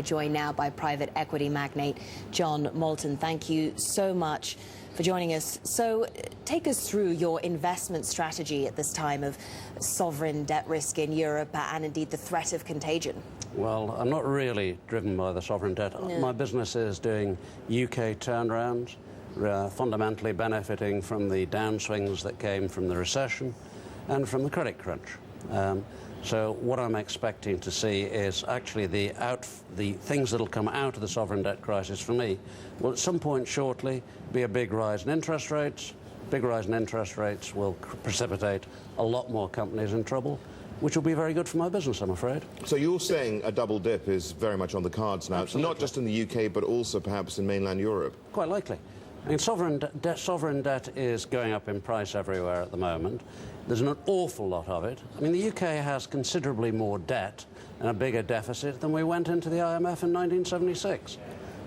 Joined now by private equity magnate Jon Moulton. Thank you so much for joining us. So take us through your investment strategy at this time of sovereign debt risk in Europe and indeed the threat of contagion. Well, I'm not really driven by the sovereign debt. No. My business is doing UK turnarounds, fundamentally benefiting from the downswings that came from the recession and from the credit crunch. So what I'm expecting to see is actually the things that will come out of the sovereign debt crisis for me will at some point shortly be a big rise in interest rates. Big rise in interest rates will precipitate a lot more companies in trouble, which will be very good for my business, I'm afraid. So you're saying a double dip is very much on the cards now, Absolutely. Not just in the UK, but also perhaps in mainland Europe? Quite likely. I mean, sovereign debt is going up in price everywhere at the moment. There's an awful lot of it. I mean, the UK has considerably more debt and a bigger deficit than we went into the IMF in 1976.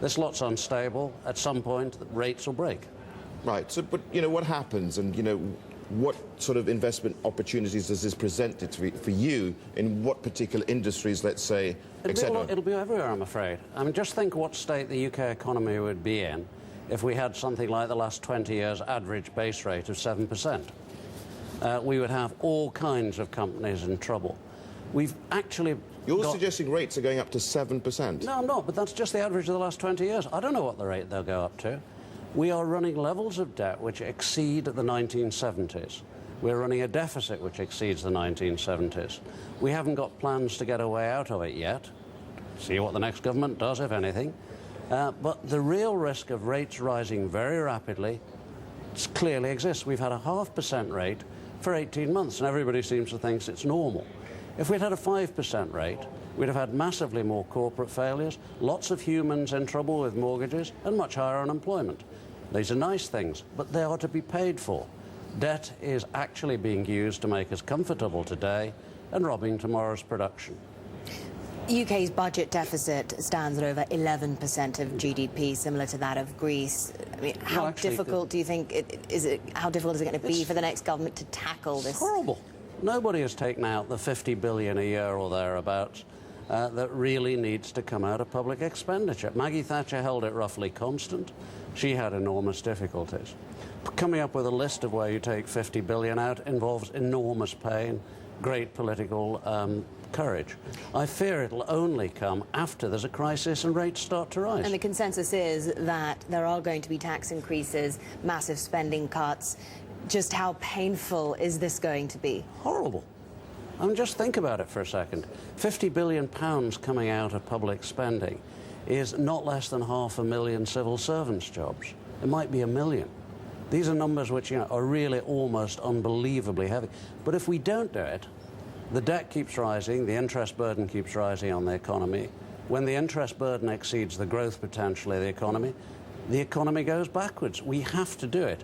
This lot's unstable. At some point, the rates will break. Right. So, but, you know, what happens and, you know, what sort of investment opportunities does this present for you in what particular industries, let's say, etc.? It'll be everywhere, I'm afraid. I mean, just think what state the UK economy would be in if we had something like the last 20 years' average base rate of 7%. We would have all kinds of companies in trouble. We've actually You're suggesting rates are going up to 7%? No, I'm not, but that's just the average of the last 20 years. I don't know what the rate they'll go up to. We are running levels of debt which exceed the 1970s. We're running a deficit which exceeds the 1970s. We haven't got plans to get a way out of it yet. See what the next government does, if anything. But the real risk of rates rising very rapidly clearly exists. We've had a 0.5% rate for 18 months, and everybody seems to think it's normal. If we'd had a 5% rate, we'd have had massively more corporate failures, lots of humans in trouble with mortgages, and much higher unemployment. These are nice things, but they are to be paid for. Debt is actually being used to make us comfortable today and robbing tomorrow's production. UK's budget deficit stands at over 11% of GDP, similar to that of Greece. I mean, how difficult do you think how difficult is it going to be for the next government to tackle this? It's horrible. Nobody has taken out the 50 billion a year or thereabouts that really needs to come out of public expenditure. Maggie Thatcher held it roughly constant. She had enormous difficulties. Coming up with a list of where you take 50 billion out involves enormous pain, great political courage. I fear it'll only come after there's a crisis and rates start to rise. And the consensus is that there are going to be tax increases, massive spending cuts. Just how painful is this going to be? Horrible. I mean, just think about it for a second. £50 billion coming out of public spending is not less than 500,000 civil servants' jobs. It might be 1 million. These are numbers which, you know, are really almost unbelievably heavy. But if we don't do it, the debt keeps rising, the interest burden keeps rising on the economy. When the interest burden exceeds the growth potential of the economy goes backwards. We have to do it.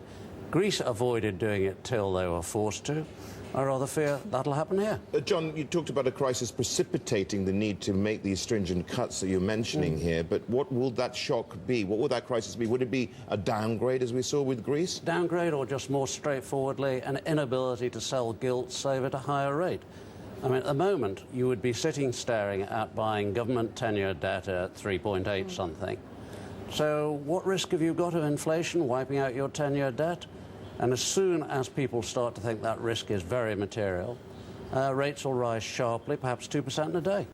Greece avoided doing it till they were forced to. I rather fear that'll happen here. Jon, you talked about a crisis precipitating the need to make these stringent cuts that you're mentioning here, but what will that shock be? What will that crisis be? Would it be a downgrade, as we saw with Greece? Downgrade, or just more straightforwardly, an inability to sell gilt, save at a higher rate. I mean, at the moment, you would be sitting staring at buying government 10-year debt at 3.8 something. So what risk have you got of inflation wiping out your 10-year debt? And as soon as people start to think that risk is very material, rates will rise sharply, perhaps 2% in a day.